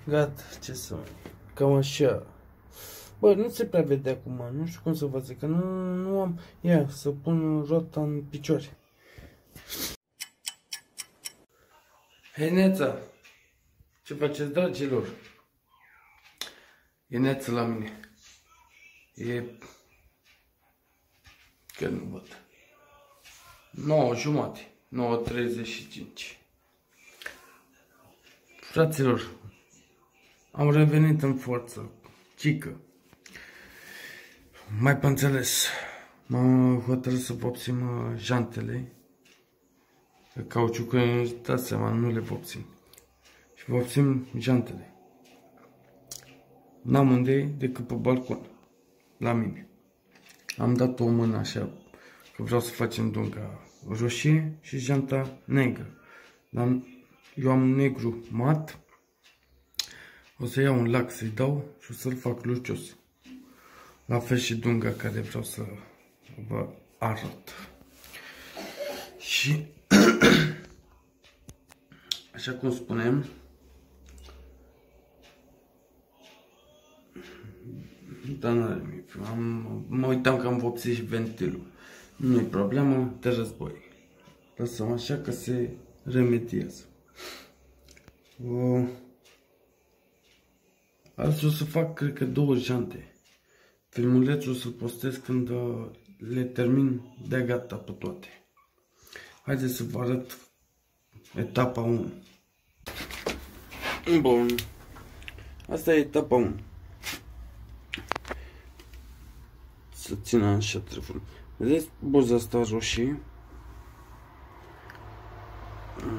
Gata, ce să mai... Cam așa. Bă, nu se prea vede acum, nu știu cum să vă zic, că nu am... Ia, să pun roata în picioare. Hei, Neța! Ce faceți, dragilor? E Neță la mine. E... Că nu văd. 9:30, 9:35. Fraților, am revenit în forță, cică. Mai pe înțeles, m-am hotărât să vopsim jantele. Cauciucă, dați seama, nu le vopsim. Și vopsim jantele. N-am unde decât pe balcon, la mine. Am dat o mână așa, că vreau să facem dunga roșie și janta negră. Dar eu am negru mat. O să iau un lac să-i dau și o să-l fac lucios. La fel și dunga care vreau să vă arăt. Și așa cum spunem, dar mă uitam că am vopsit și ventilul. Nu-i problemă, de război. Lăsăm așa că se remediază. Azi o să fac, cred că, 2 jante. Filmulețul o să-l postez când le termin de gata pe toate. Haideți să vă arăt etapa 1. Bun. Asta e etapa 1. Să țină așa trăful. Vedeți buza asta roșie?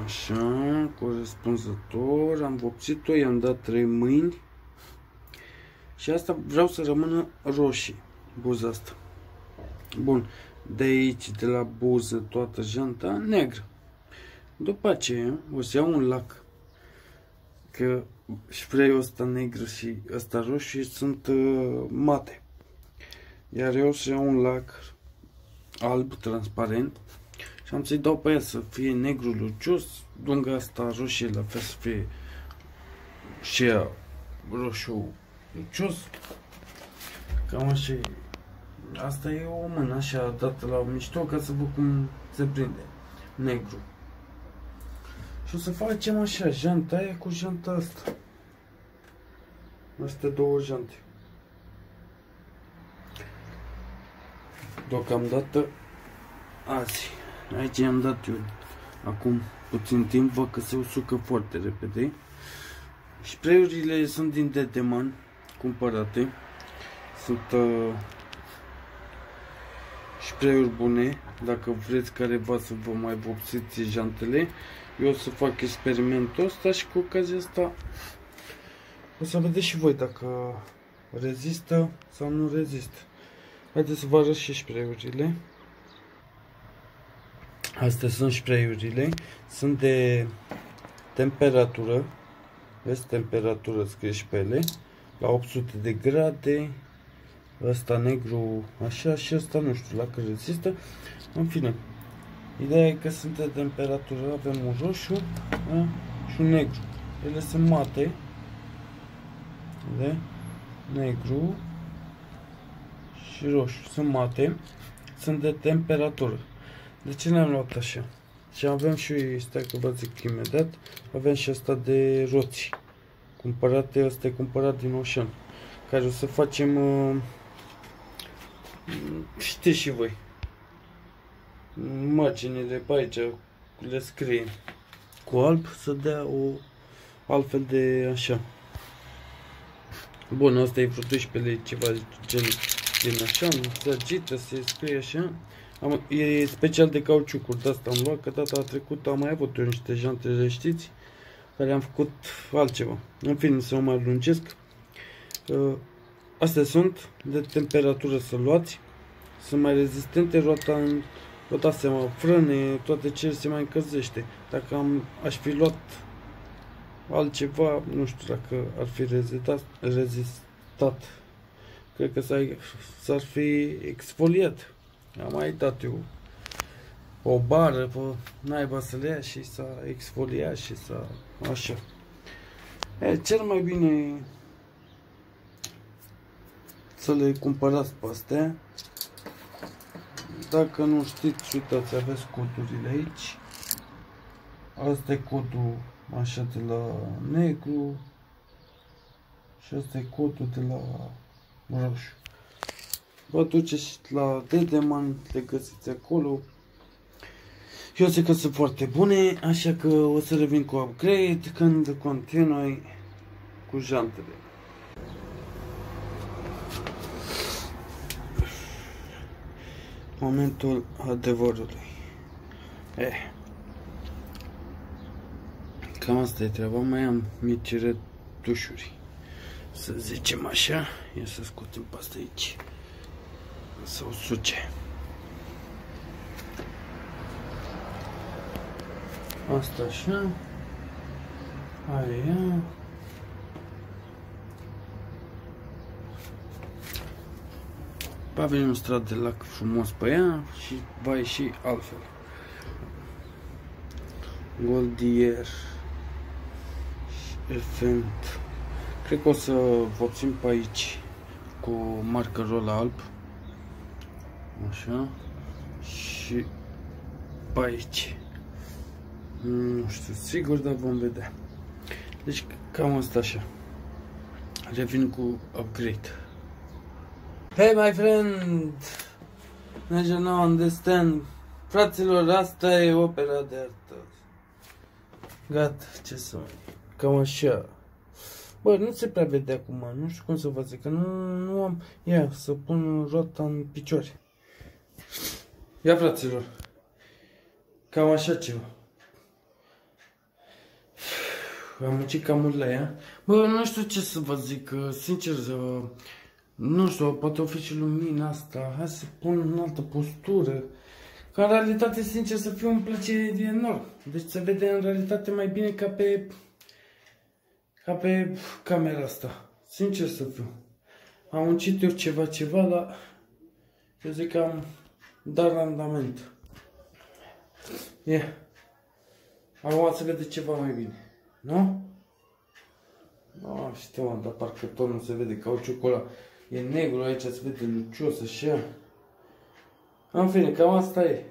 Așa, corespunzător. Am vopsit-o, i-am dat 3 mâini. Și asta vreau să rămână roșie, buza asta. Bun, de aici, de la buză, toată janta, negră. După aceea, o să iau un lac. Că spray-ul ăsta negru și ăsta roșu sunt mate. Iar eu o să iau un lac alb, transparent. Și am să-i dau pe ea să fie negru lucios. Dunga asta roșie la fel să fie și ea roșu lucios. Cam așa e. Asta e o mână așa dată la mișto ca să văd cum se prinde. Negru. Și o să facem așa, janta aia cu janta asta. Astea 2 jante. Deocamdată azi. Aici i-am dat eu acum puțin timp, văd că se usucă foarte repede. Spray-urile sunt din Dedeman, cumpărate. Sunt spray-uri bune, dacă vreți careva să vă mai vopsiți jantele. Eu o să fac experimentul ăsta și cu ocazia asta o să vedeți și voi dacă rezistă sau nu rezistă. Haideți să vă arăt și spray-urile. Astea sunt spray-urile, sunt de temperatură, vezi, temperatură scrie și pe ele, la 800 de grade, ăsta negru așa și ăsta nu știu la cât rezistă, în fine. Ideea e că sunt de temperatură, avem un roșu și un negru, ele sunt mate, de negru și roșu, sunt mate, sunt de temperatură. De ce le-am luat așa? Și avem și, stai că vă zic imediat, avem și asta de roți. Cumpărate, asta e cumpărat din Ocean. Care o să facem, știți și voi, imaginile pe aici, le scrie cu alb, să dea o altfel de așa. Bun, asta e vreo 12 lei, ceva gen din așa, se agită, se scrie așa. E special de cauciucuri, de asta am luat, că data trecută am mai avut eu niște jante, știți, care am făcut altceva. În fine, să nu mai lungesc. Astea sunt de temperatură să luați, sunt mai rezistente, roata, vă dați seama, frâne, toate ce se mai încălzește. Dacă aș fi luat altceva, nu știu dacă ar fi rezistat. Cred că s-ar fi exfoliat. Am mai dat eu o bară pe naiba să le ia și s-a exfoliat și s-a așa. Cel mai bine să le cumpărați pe astea. Dacă nu știți, uitați, aveți codurile aici. Asta e codul așa de la negru. Și asta e codul de la roșu. Vă duceți la Dedeman, le găsiți acolo. Eu zic că sunt foarte bune, așa că o să revin cu upgrade când continui cu jantele. Momentul adevărului. Cam asta e treaba, mai am mici retușuri. Să zicem așa, ia să scoatem pe asta aici. Să o suce. Asta așa. Aia. Avem un strat de lac frumos pe ea și va ieși altfel. Goldier. Event. Cred că o să vă țin pe aici cu markerul alb. Așa. Și pe aici. Nu știu sigur, dar vom vedea. Deci cam asta așa. Revin cu upgrade. Hey my friend! Nici nu understand. Fraților, asta e opera de artă. Gata, ce să mai... Cam așa. Bă, nu se prea vede acum, nu știu cum să vă zic, că nu am... Ia, să pun roata în picioare. Ia, fraților. Cam așa ceva. Am muncit cam mult la ea. Bă, nu știu ce să vă zic, sincer, nu știu, poate o fi și lumina asta. Hai să pun în altă postură. Că în realitate, sincer să fiu, îmi place enorm. Deci se vede în realitate mai bine ca pe camera asta. Sincer să fiu. Am muncit eu ceva, dar eu zic că am dat randament. Acum se vede ceva mai bine. Nu? Nu știu, dar parcă tot nu se vede. Cauciucul ăla e negru, aici se vede lucios, așa. În fine, cam asta e.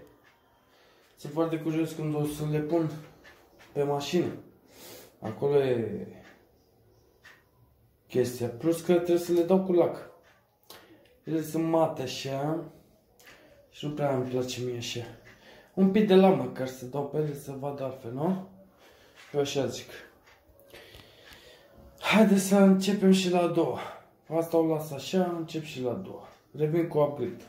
Sunt foarte curios când o să le pun pe mașină. Acolo e chestia. Plus că trebuie să le dau cu lac. Ele sunt mate așa. Și nu prea îmi place mie așa. Un pic de lamă măcar să dau pe ele să vadă altfel, nu? Eu așa zic. Haideți să începem și la a doua. Asta o las așa, încep și la a doua. Revin cu upgrade.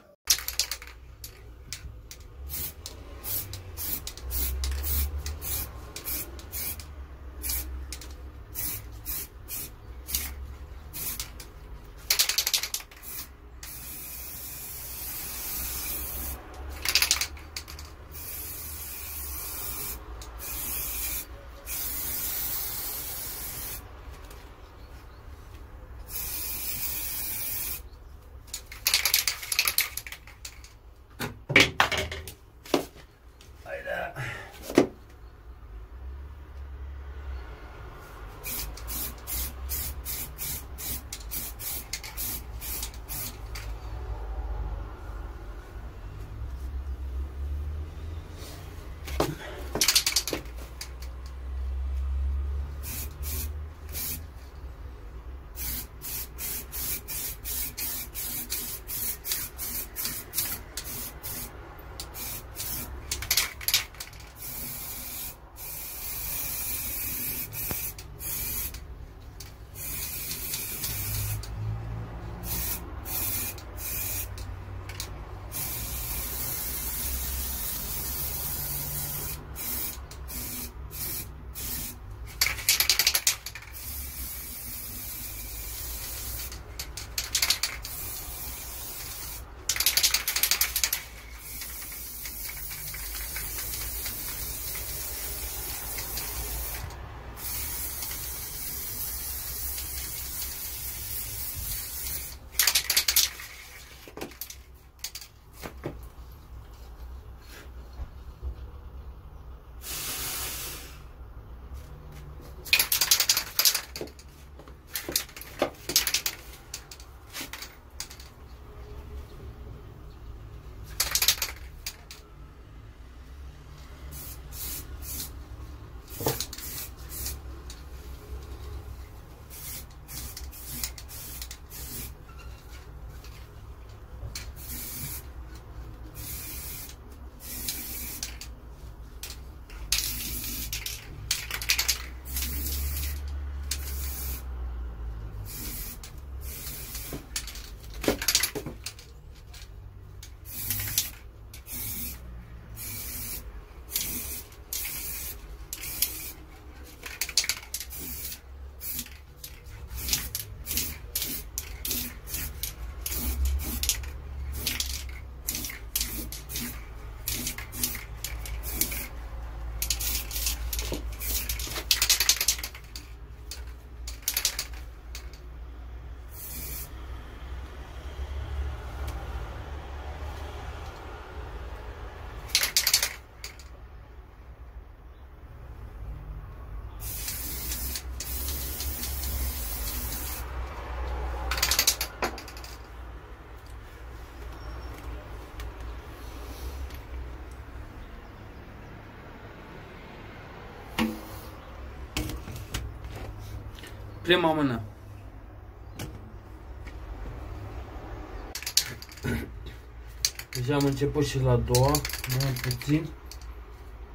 prima mână. Deja am început și la a doua,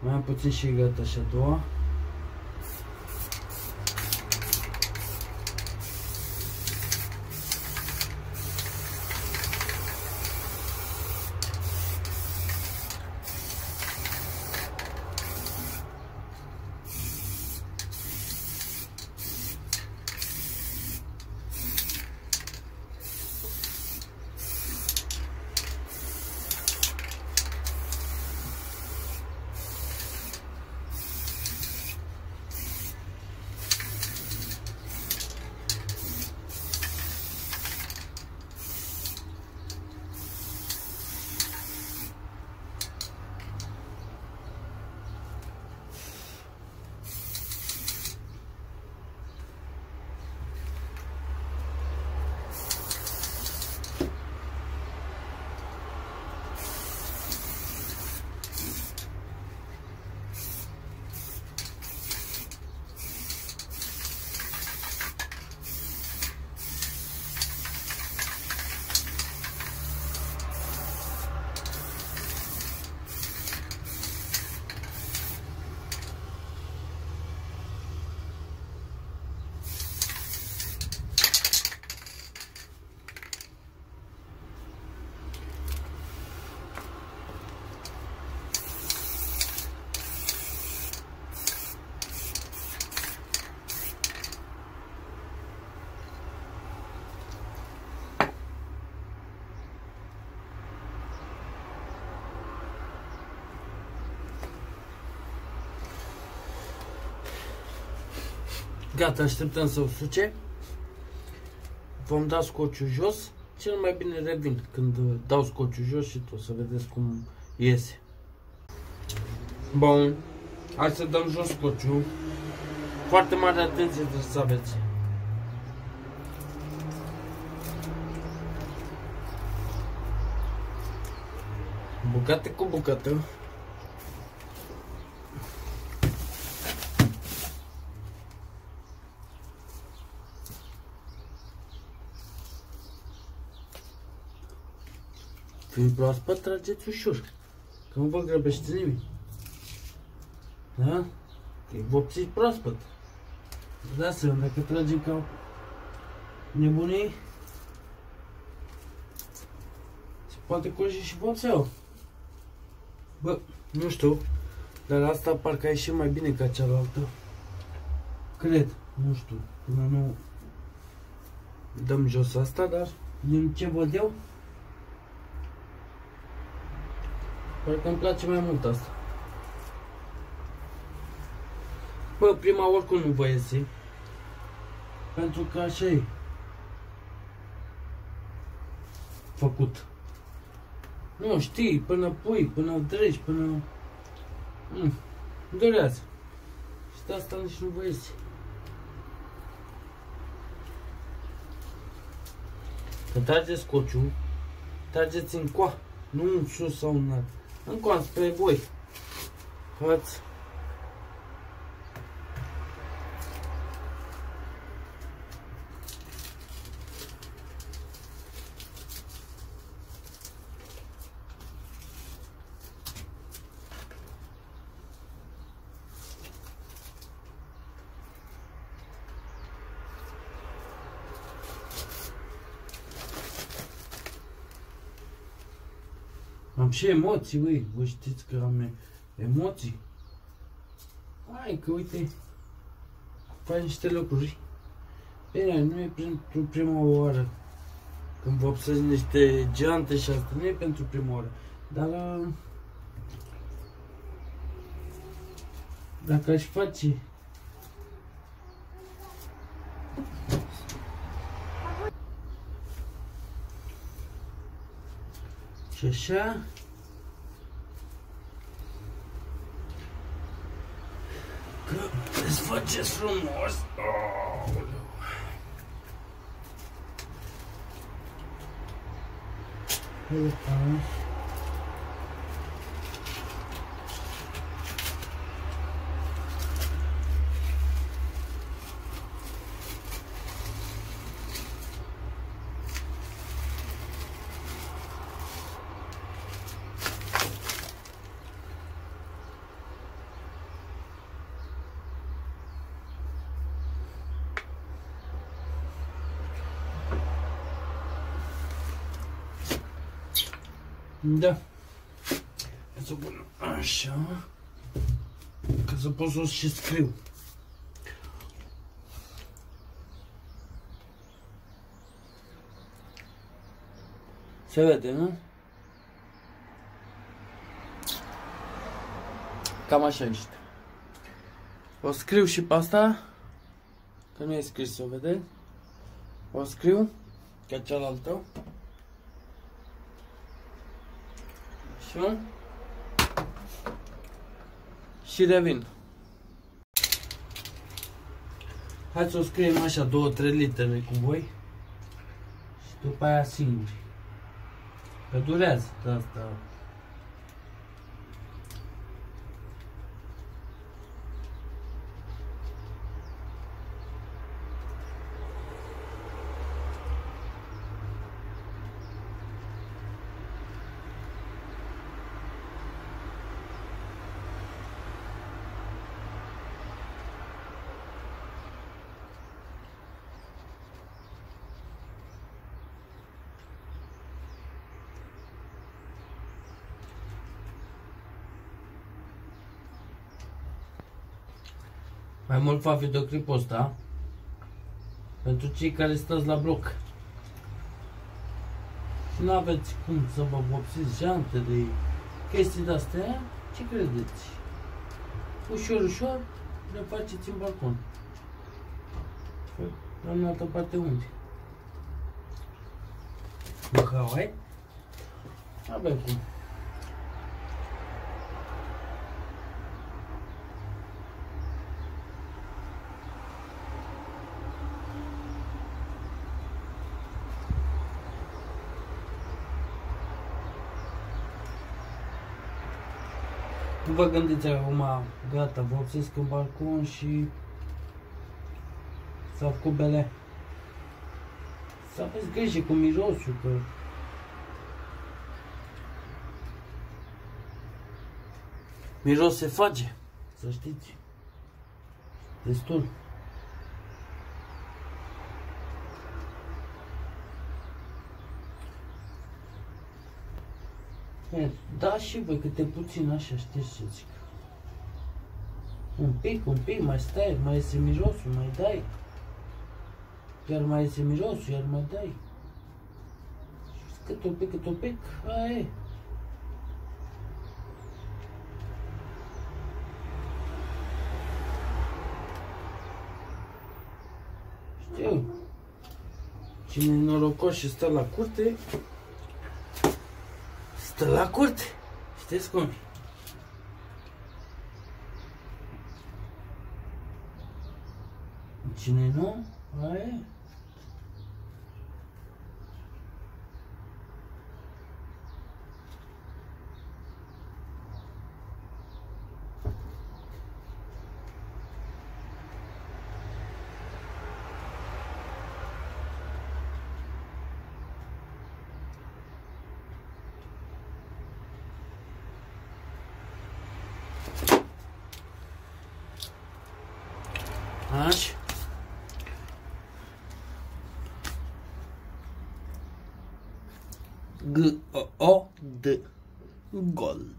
mai am puțin și gata și a doua. Gata, așteptăm să usuce. Vom da scociul jos. Cel mai bine revin când dau scociul jos și tot să vedeți cum iese. Bun. Hai să dăm jos scociul. Foarte mare atenție trebuie să aveți. Bucată cu bucată. Fiind proaspăt, trageți ușor, că nu vă grăbește nimic. Da? Că e vopsit proaspăt. Da, seama, dacă tragem ca nebunii, se poate curge și vopseaua. Bă, nu știu, dar asta parcă a ieșit mai bine ca cealaltă. Cred, nu știu, până nu dăm jos asta, dar din ce văd eu, parcă îmi place mai mult asta. Bă, prima oricum nu va iese, pentru că așa e făcut. Nu știi, până pui, până dregi, până... durează. Și de asta nici nu va iese. Când trageți scociul, trageți în coa, nu în sus sau în alt. În coa, spre voi. Față. Am și emoții, băi, vă știți că am emoții. Hai că uite, faci niște lucruri. Bine, nu e pentru prima oară. Când vopsesc niște geante și asta, nu e pentru prima oară. Dar dacă aș face și așa, că desfaceți frumos. Da. Hai să o pun așa. Ca să pot să și scriu. Se vede, nu? Cam așa ești. O scriu și pe asta. Că nu e scris, o vede. O scriu. Ca cealaltă. Așa. Și revin. Hai să o scriem așa 2-3 litere cu voi. Și după aia singuri. Că durează de asta. Mai mult fac videoclipul ăsta pentru cei care stați la bloc și nu aveți cum să vă vopsiți jantele, chestii de-astea, ce credeți? Ușor, ușor le faceți în balcon. În altă parte unde? În Hawaii? Avem cum. Nu vă gândiți acum, gata, vopsesc în balcon și s-au făcut bele. Să aveți grijă cu mirosul, că miros se face, să știți. Destul. Da și voi câte puțin așa, știți ce zic. Un pic, mai stai, mai iese mirosul, mai dai. Iar mai iese mirosul, iar mai dai. Cât un pic, aia e. Știu. Cine e norocos și stă la curte, stă la curte. Știți cum? Cine nu, aia e. Așa. G-O-D. Gold.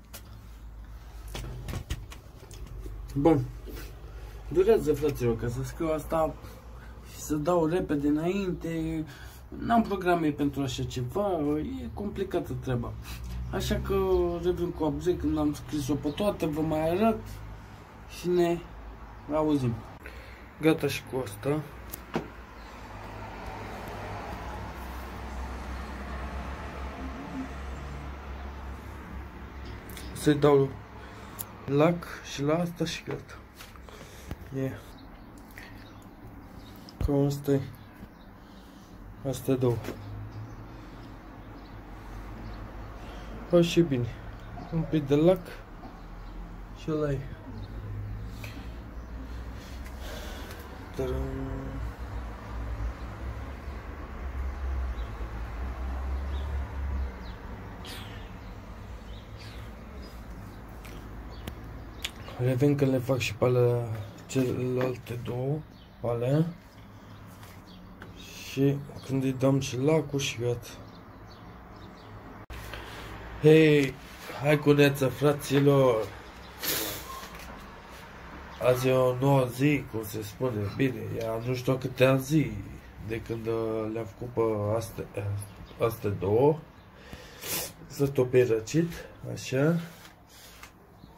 Bun. Durează, fraților, ca să scriu asta și să dau repede înainte. N-am programe pentru așa ceva, e complicată treaba. Așa că revin cu update când am scris-o pe toate, vă mai arăt și ne auzim. Gata și cu asta. Să-i dau lac și la asta și gata. Cam asta-i. Astea două. Fa și bine. Un pic de lac și ăla e. Revin când le fac și pe alea, celelalte două, alea. Și când îi dăm și lacul și gata. Hei, hai cu neața, fraților! Azi e o nouă zi, cum se spune, bine, ea nu știu câtea zi de când le-am făcut pe astea două. Să tot pe răcit, așa.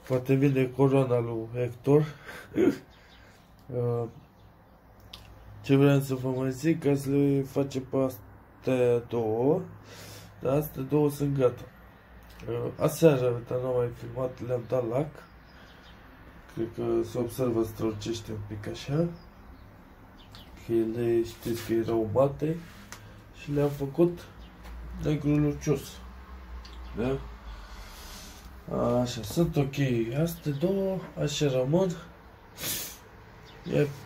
Poate vine corona lui Hector. Ce vreau să vă mai zic, că să le facem pe astea două, dar astea două sunt gata. Aseară, dar n-am mai filmat, le-am dat lac. Cred că se observă strălucește un pic așa. Că ele știți că erau bate și le-am făcut negru lucios. Da? Așa, sunt ok. Astea două, așa rămân.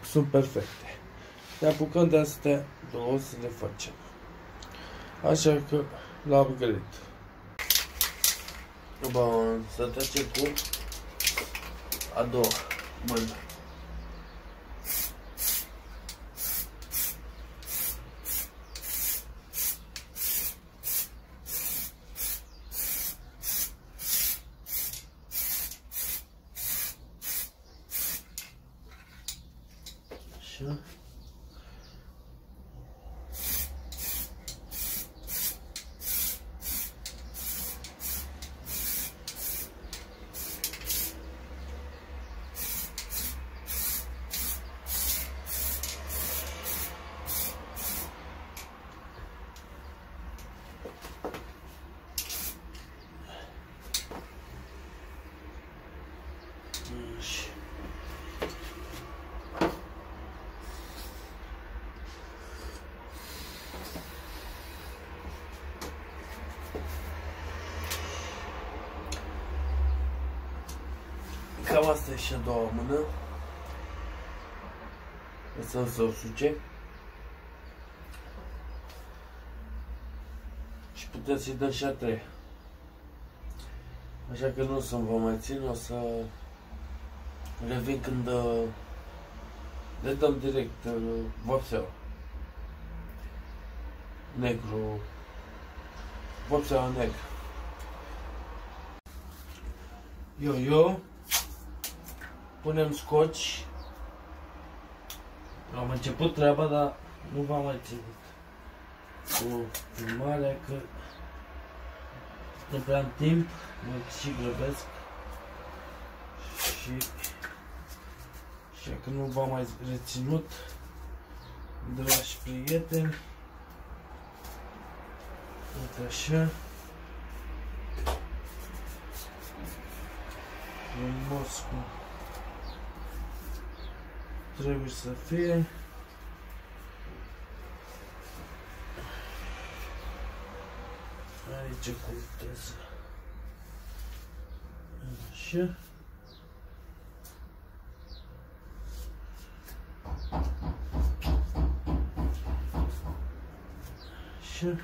Sunt perfecte. Ne apucăm de astea două să le facem. Așa că la upgrade. Bun, să trecem cu a doua mână. Așa. Cam asta e și a doua mână. Lăsăm să o suce. Și puteți să-i dăm și a treia. Așa că nu o să vă mai țin, o să revin când le dăm direct vopseaua. Negru. Vopseaua negră. Eu. Punem scoci. Am început treaba, dar nu v-am mai ținut cu filmarea, că nu prea am timp, mă și grăbesc și așa că nu v-am mai reținut, dragi prieteni. Uite așa. Frumos cum trebuie să fie. Aici cultez. Așa. Așa.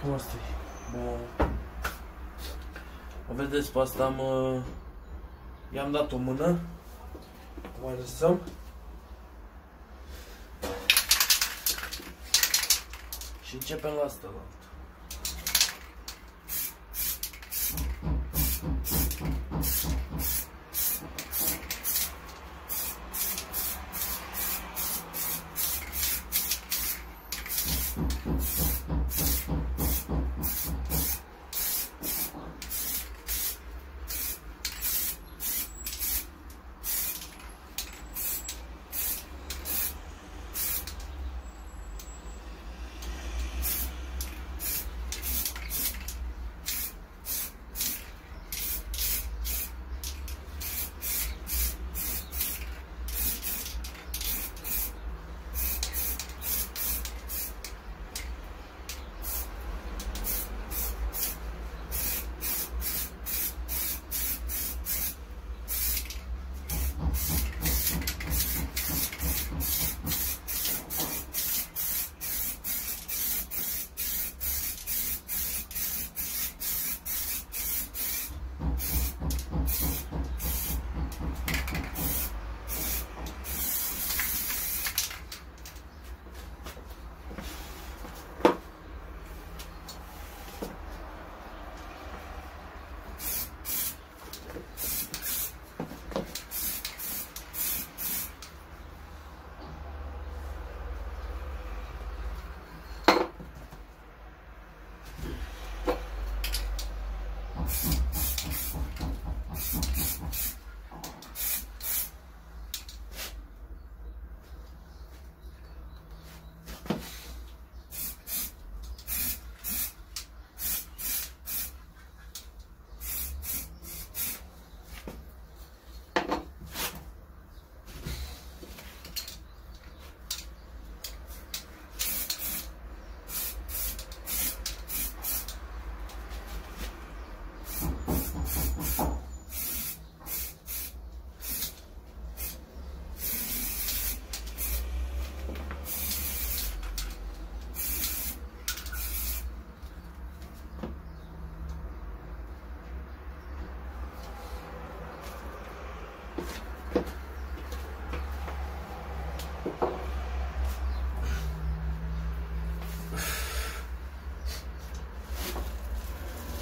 Cam asta e. Bun. O vedeți, pe asta i-am dat o mână. Mai lăsăm. Și începem la asta.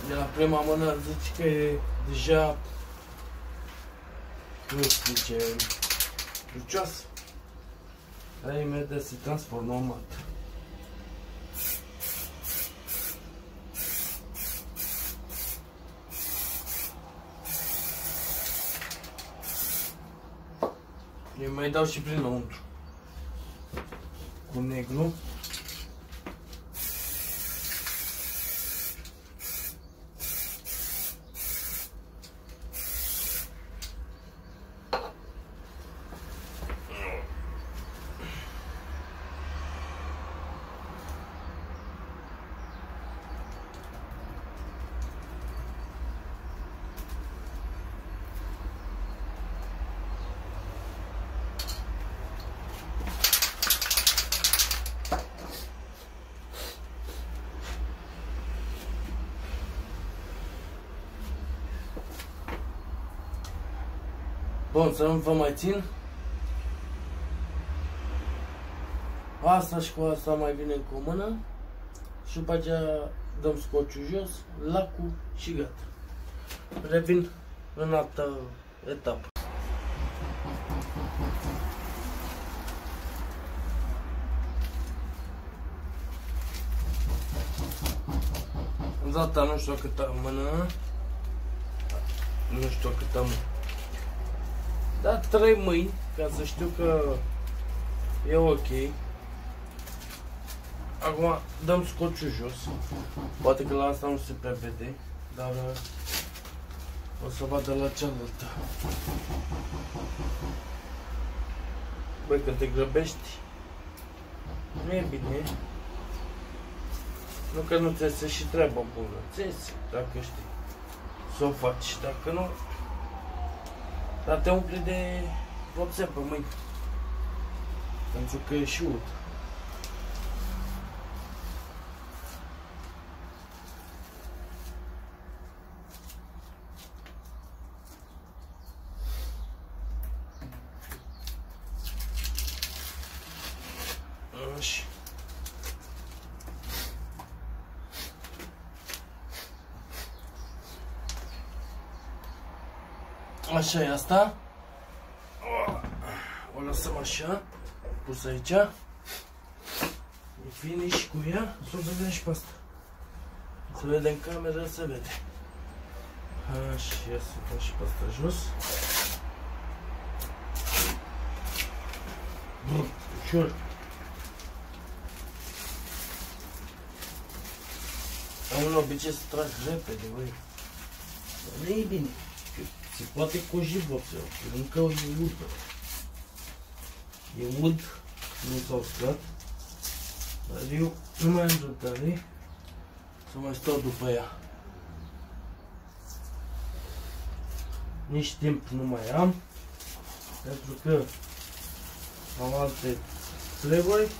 De la prima mână zici că e deja, nu știu ce, lucioasă. Dar imediat se transformă în mat. Eu mai dau și prin lăuntru. Cu negru. Bun, să nu vă mai țin. Asta și cu asta mai vine cu o mână. Și după aceea dăm scociul jos, lacul și gata. Revin în altă etapă. În data nu știu cât am mână. Nu știu cât am. Da, 3 mâini, ca să știu că e ok. Acum dăm scociul jos. Poate că la asta nu se prea vede, dar o să vadă la cealaltă. Băi, când te grăbești, nu e bine. Nu că nu ți iese și treaba bună, ți iese, dacă știi să o faci, dacă nu, dar te umpli de vopsea pe mâini, pentru că e și ud. Așa e asta. O lăsăm așa, pus aici. E finish cu ea, să o vedem și pe asta. Să vede în cameră, se vede. Așa, ia să dăm și pe asta jos. Bun, ușor. Am un obicei să trag repede, băi. Nu e bine. Se poate coji vopsea, încă e ud. E ud, nu s-a uscat. Dar eu nu mai am răbdare să mai stau după ea. Nici timp nu mai am, pentru că am alte treburi.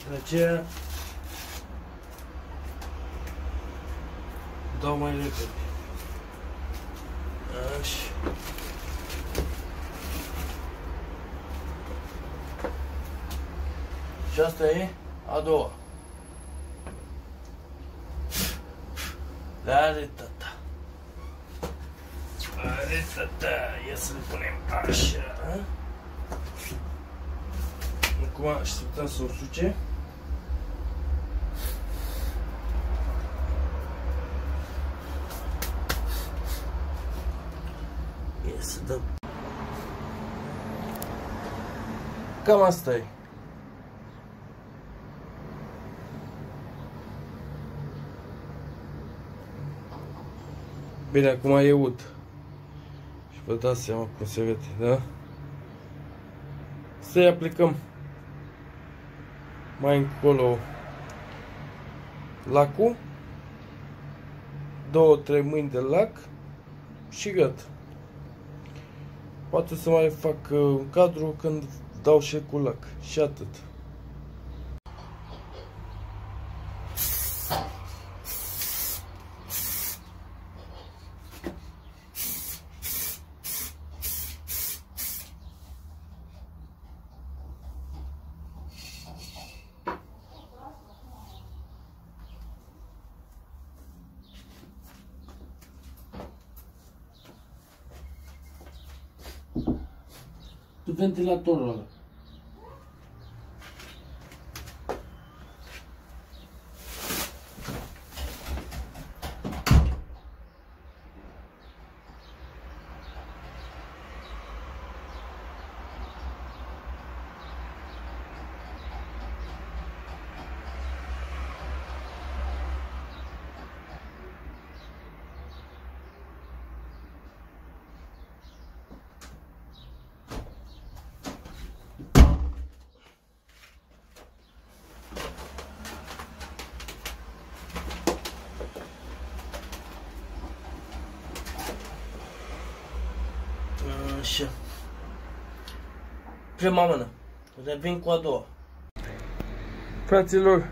De aceea dau mai repede. Așa. Și asta e a doua. Are tata. Are tata. Ia să le punem așa. Acum așteptăm să o suce. Ia să dăm. Cam asta e. Bine, acum e ud. Și vă dați seama cum se vede, da? Să-i aplicăm mai încolo lacul, 2-3 mâini de lac și gata. Poate să mai fac un cadru când dau și cu lac și atât. ventilatorul ăla. Așa. Prima mână. Revin cu a doua. Fraților,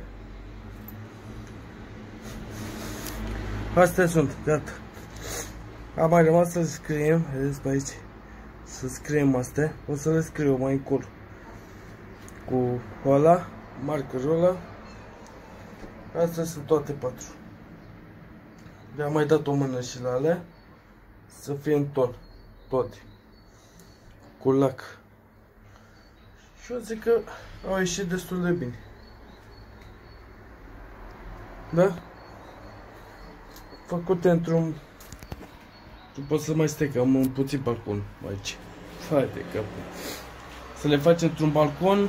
astea sunt, gata. Am mai rămas să scriem, vedeți pe aici, să scriem astea. O să le scriu mai încolo. Cu ăla, markerul ăla. Astea sunt toate 4. Le-am mai dat o mână și la alea, să fie în ton, toate. Cu lac. Și eu zic că au ieșit destul de bine. Da? Făcute într-un... Tu poți să mai stai, că am un puțin balcon aici. Hai de capul. Să le faci într-un balcon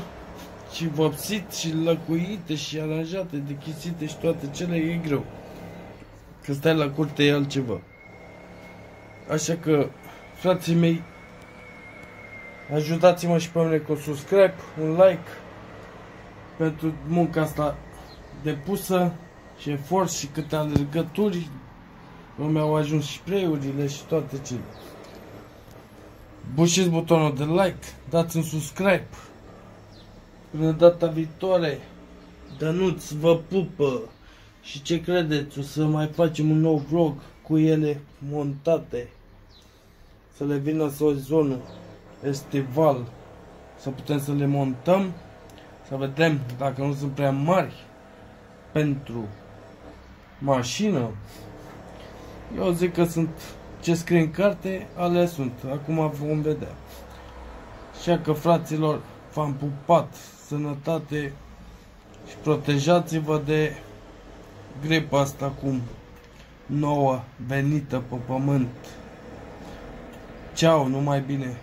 și vopsit și lăcuite și aranjate, dechisite și toate cele, e greu. Că stai la curte e altceva. Așa că, frații mei, ajutați-mă și pe mine cu un subscribe, un like pentru munca asta depusă și efort și câte alergături. Mi-au ajuns și spray-urile și toate cele. Bușiți butonul de like, dați un subscribe. Până data viitoare, Dănuț vă pupă. Și ce credeți, o să mai facem un nou vlog cu ele montate. Să le vină sezonul estival, să putem să le montăm, să vedem dacă nu sunt prea mari pentru mașină. Eu zic că sunt ce scrie în carte, alea sunt. Acum vom vedea. Așa că, fraților, v-am pupat, sănătate și protejați-vă de gripa asta cum nouă venită pe pământ. Ceau, numai bine!